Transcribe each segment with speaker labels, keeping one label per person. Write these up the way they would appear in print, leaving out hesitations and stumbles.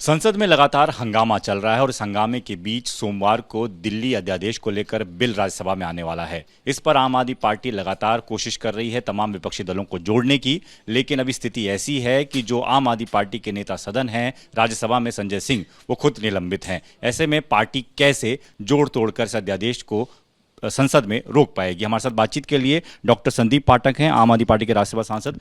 Speaker 1: संसद में लगातार हंगामा चल रहा है और इस हंगामे के बीच सोमवार को दिल्ली अध्यादेश को लेकर बिल राज्यसभा में आने वाला है। इस पर आम आदमी पार्टी लगातार कोशिश कर रही है तमाम विपक्षी दलों को जोड़ने की, लेकिन अभी स्थिति ऐसी है कि जो आम आदमी पार्टी के नेता सदन हैं राज्यसभा में संजय सिंह, वो खुद निलंबित हैं। ऐसे में पार्टी कैसे जोड़ तोड़कर इस अध्यादेश को संसद में रोक पाएगी। हमारे साथ बातचीत के लिए डॉक्टर संदीप पाठक हैं, आम आदमी पार्टी के राज्यसभा सांसद।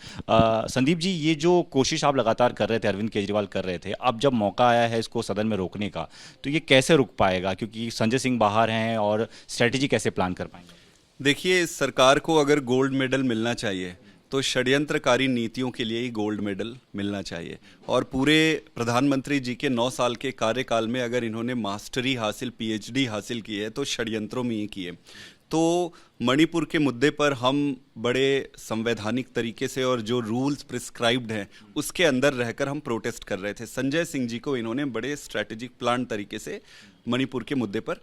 Speaker 1: संदीप जी, ये जो कोशिश आप लगातार कर रहे थे, अरविंद केजरीवाल कर रहे थे, अब जब मौका आया है इसको सदन में रोकने का, तो ये कैसे रुक पाएगा? क्योंकि संजय सिंह बाहर हैं और स्ट्रेटेजी कैसे प्लान कर पाएंगे?
Speaker 2: देखिए, इस सरकार को अगर गोल्ड मेडल मिलना चाहिए तो षड्यंत्रकारी नीतियों के लिए ही गोल्ड मेडल मिलना चाहिए। और पूरे प्रधानमंत्री जी के 9 साल के कार्यकाल में अगर इन्होंने मास्टरी हासिल, पीएचडी हासिल की है तो षड्यंत्रों में ही की है। तो मणिपुर के मुद्दे पर हम बड़े संवैधानिक तरीके से और जो रूल्स प्रिस्क्राइब्ड हैं उसके अंदर रहकर हम प्रोटेस्ट कर रहे थे। संजय सिंह जी को इन्होंने बड़े स्ट्रैटेजिक प्लान तरीके से मणिपुर के मुद्दे पर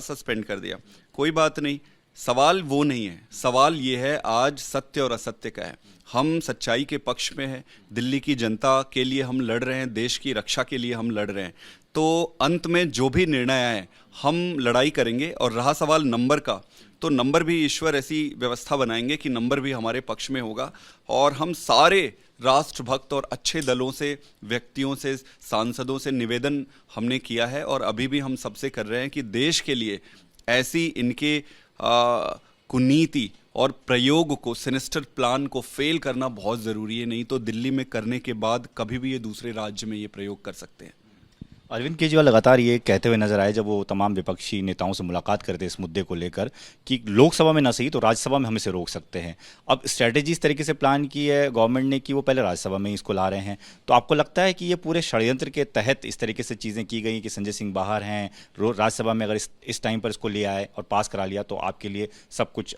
Speaker 2: सस्पेंड कर दिया। कोई बात नहीं, सवाल वो नहीं है, सवाल ये है आज सत्य और असत्य का है। हम सच्चाई के पक्ष में हैं, दिल्ली की जनता के लिए हम लड़ रहे हैं, देश की रक्षा के लिए हम लड़ रहे हैं। तो अंत में जो भी निर्णय आए हम लड़ाई करेंगे। और रहा सवाल नंबर का, तो नंबर भी ईश्वर ऐसी व्यवस्था बनाएंगे कि नंबर भी हमारे पक्ष में होगा। और हम सारे राष्ट्रभक्त और अच्छे दलों से, व्यक्तियों से, सांसदों से निवेदन हमने किया है और अभी भी हम सबसे कर रहे हैं कि देश के लिए ऐसी इनके कुनीति और प्रयोग को, सिनिस्टर प्लान को फेल करना बहुत ज़रूरी है। नहीं तो दिल्ली में करने के बाद कभी भी ये दूसरे राज्य में ये प्रयोग कर सकते हैं।
Speaker 1: अरविंद केजरीवाल लगातार ये कहते हुए नजर आए जब वो तमाम विपक्षी नेताओं से मुलाकात करते इस मुद्दे को लेकर कि लोकसभा में ना सही तो राज्यसभा में हम इसे रोक सकते हैं। अब स्ट्रैटेजी इस तरीके से प्लान की है गवर्नमेंट ने कि वो पहले राज्यसभा में इसको ला रहे हैं। तो आपको लगता है कि ये पूरे षड्यंत्र के तहत इस तरीके से चीज़ें की गई कि संजय सिंह बाहर हैं, राज्यसभा में अगर इस टाइम पर इसको ले आए और पास करा लिया तो आपके लिए सब कुछ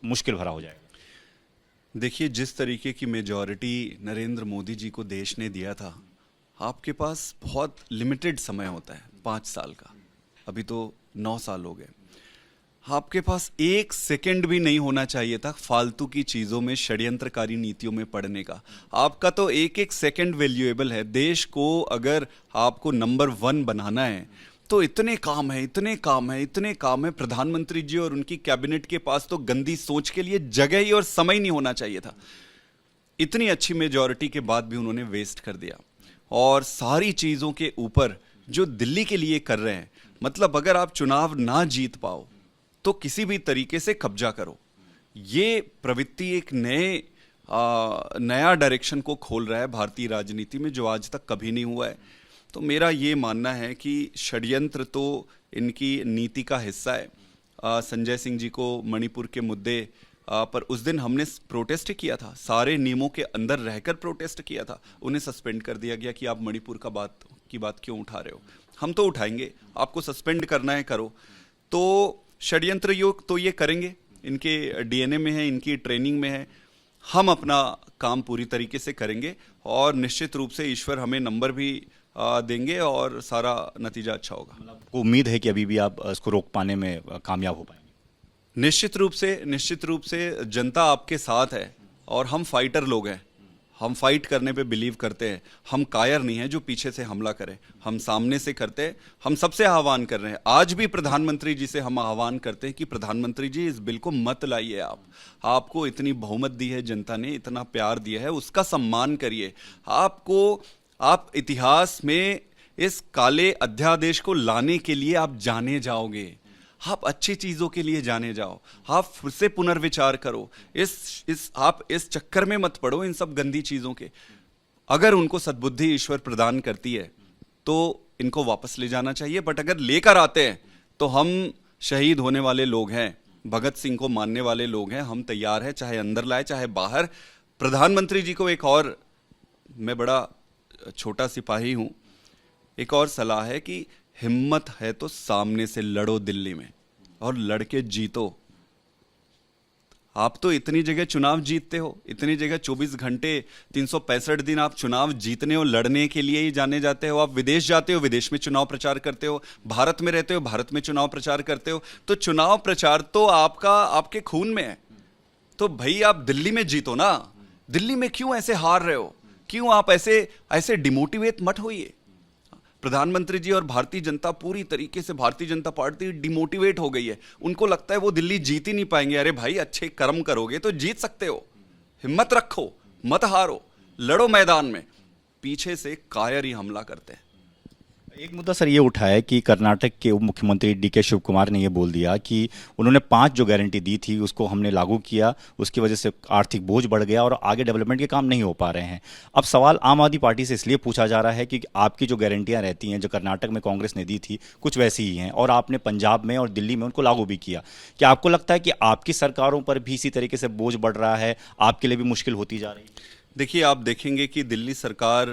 Speaker 1: मुश्किल भरा हो जाएगा?
Speaker 2: देखिए, जिस तरीके की मेजॉरिटी नरेंद्र मोदी जी को देश ने दिया था, आपके पास बहुत लिमिटेड समय होता है, 5 साल का। अभी तो 9 साल हो गए। आपके पास 1 सेकंड भी नहीं होना चाहिए था फालतू की चीज़ों में, षड्यंत्रकारी नीतियों में पड़ने का। आपका तो एक एक सेकंड वैल्यूएबल है। देश को अगर आपको नंबर 1 बनाना है तो इतने काम है, इतने काम है, इतने काम है। प्रधानमंत्री जी और उनकी कैबिनेट के पास तो गंदी सोच के लिए जगह ही और समय नहीं होना चाहिए था। इतनी अच्छी मेजॉरिटी के बाद भी उन्होंने वेस्ट कर दिया। और सारी चीज़ों के ऊपर जो दिल्ली के लिए कर रहे हैं, मतलब अगर आप चुनाव ना जीत पाओ तो किसी भी तरीके से कब्जा करो। ये प्रवृत्ति एक नया डायरेक्शन को खोल रहा है भारतीय राजनीति में, जो आज तक कभी नहीं हुआ है। तो मेरा ये मानना है कि षड्यंत्र तो इनकी नीति का हिस्सा है। संजय सिंह जी को मणिपुर के मुद्दे पर उस दिन हमने प्रोटेस्ट किया था, सारे नियमों के अंदर रहकर प्रोटेस्ट किया था। उन्हें सस्पेंड कर दिया गया कि आप मणिपुर की बात क्यों उठा रहे हो। हम तो उठाएंगे, आपको सस्पेंड करना है करो। तो षड्यंत्र योग तो ये करेंगे, इनके डीएनए में है, इनकी ट्रेनिंग में है। हम अपना काम पूरी तरीके से करेंगे और निश्चित रूप से ईश्वर हमें नंबर भी देंगे और सारा नतीजा अच्छा होगा।
Speaker 1: उम्मीद है कि अभी भी आप इसको रोक पाने में कामयाब हो पाएंगे?
Speaker 2: निश्चित रूप से जनता आपके साथ है और हम फाइटर लोग हैं। हम फाइट करने पे बिलीव करते हैं। हम कायर नहीं हैं जो पीछे से हमला करें, हम सामने से करते हैं। हम सबसे आह्वान कर रहे हैं, आज भी प्रधानमंत्री जी से हम आह्वान करते हैं कि प्रधानमंत्री जी इस बिल को मत लाइए। आपको इतनी बहुमत दी है जनता ने, इतना प्यार दिया है, उसका सम्मान करिए। आप इतिहास में इस काले अध्यादेश को लाने के लिए आप जाने जाओगे। आप अच्छी चीज़ों के लिए जाने जाओ, आप फिर से पुनर्विचार करो। आप इस चक्कर में मत पड़ो इन सब गंदी चीज़ों के। अगर उनको सद्बुद्धि ईश्वर प्रदान करती है तो इनको वापस ले जाना चाहिए। बट अगर लेकर आते हैं तो हम शहीद होने वाले लोग हैं, भगत सिंह को मानने वाले लोग हैं। हम तैयार हैं, चाहे अंदर लाए चाहे बाहर। प्रधानमंत्री जी को एक और, मैं बड़ा छोटा सिपाही हूँ, एक और सलाह है कि हिम्मत है तो सामने से लड़ो दिल्ली में और लड़के जीतो। आप तो इतनी जगह चुनाव जीतते हो, इतनी जगह 24 घंटे 365 दिन आप चुनाव जीतने और लड़ने के लिए ही जाने जाते हो। आप विदेश जाते हो, विदेश में चुनाव प्रचार करते हो, भारत में रहते हो, भारत में चुनाव प्रचार करते हो। तो चुनाव प्रचार तो आपके खून में है। तो भाई आप दिल्ली में जीतो ना। दिल्ली में क्यों ऐसे हार रहे हो? क्यों आप ऐसे डिमोटिवेट मत होइए। प्रधानमंत्री जी और भारतीय जनता पूरी तरीके से, भारतीय जनता पार्टी डिमोटिवेट हो गई है। उनको लगता है वो दिल्ली जीत ही नहीं पाएंगे। अरे भाई, अच्छे कर्म करोगे तो जीत सकते हो, हिम्मत रखो, मत हारो, लड़ो मैदान में। पीछे से कायर ही हमला करते हैं।
Speaker 1: एक मुद्दा सर ये उठा है कि कर्नाटक के उप मुख्यमंत्री डीके शिव कुमार ने ये बोल दिया कि उन्होंने 5 जो गारंटी दी थी उसको हमने लागू किया, उसकी वजह से आर्थिक बोझ बढ़ गया और आगे डेवलपमेंट के काम नहीं हो पा रहे हैं। अब सवाल आम आदमी पार्टी से इसलिए पूछा जा रहा है कि आपकी जो गारंटियां रहती हैं, जो कर्नाटक में कांग्रेस ने दी थी, कुछ वैसी ही हैं और आपने पंजाब में और दिल्ली में उनको लागू भी किया। क्या आपको लगता है कि आपकी सरकारों पर भी इसी तरीके से बोझ बढ़ रहा है, आपके लिए भी मुश्किल होती जा रही है?
Speaker 2: देखिए, आप देखेंगे कि दिल्ली सरकार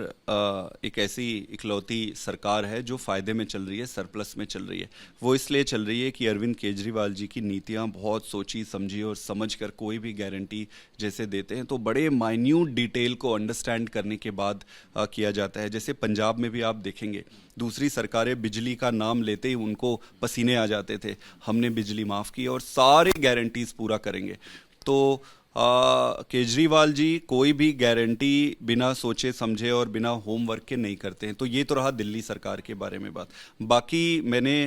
Speaker 2: एक ऐसी इकलौती सरकार है जो फायदे में चल रही है, सरप्लस में चल रही है। वो इसलिए चल रही है कि अरविंद केजरीवाल जी की नीतियां बहुत सोची समझी और समझ कर कोई भी गारंटी जैसे देते हैं तो बड़े माइन्यूट डिटेल को अंडरस्टैंड करने के बाद किया जाता है। जैसे पंजाब में भी आप देखेंगे, दूसरी सरकारें बिजली का नाम लेते ही उनको पसीने आ जाते थे। हमने बिजली माफ़ की और सारे गारंटीज पूरा करेंगे। तो केजरीवाल जी कोई भी गारंटी बिना सोचे समझे और बिना होमवर्क के नहीं करते हैं। तो ये तो रहा दिल्ली सरकार के बारे में बात। बाकी मैंने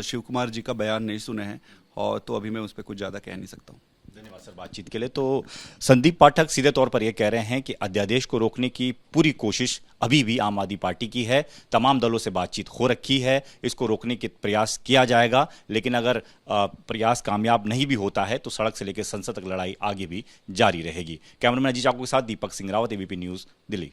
Speaker 2: शिव कुमार जी का बयान नहीं सुना है और तो अभी मैं उस पर कुछ ज़्यादा कह नहीं सकता हूँ।
Speaker 1: धन्यवाद सर बातचीत के लिए। तो संदीप पाठक सीधे तौर पर यह कह रहे हैं कि अध्यादेश को रोकने की पूरी कोशिश अभी भी आम आदमी पार्टी की है, तमाम दलों से बातचीत हो रखी है, इसको रोकने के प्रयास किया जाएगा, लेकिन अगर प्रयास कामयाब नहीं भी होता है तो सड़क से लेकर संसद तक लड़ाई आगे भी जारी रहेगी। कैमरामैन अजीत चाकू के साथ दीपक सिंह रावत, एबीपी न्यूज़, दिल्ली।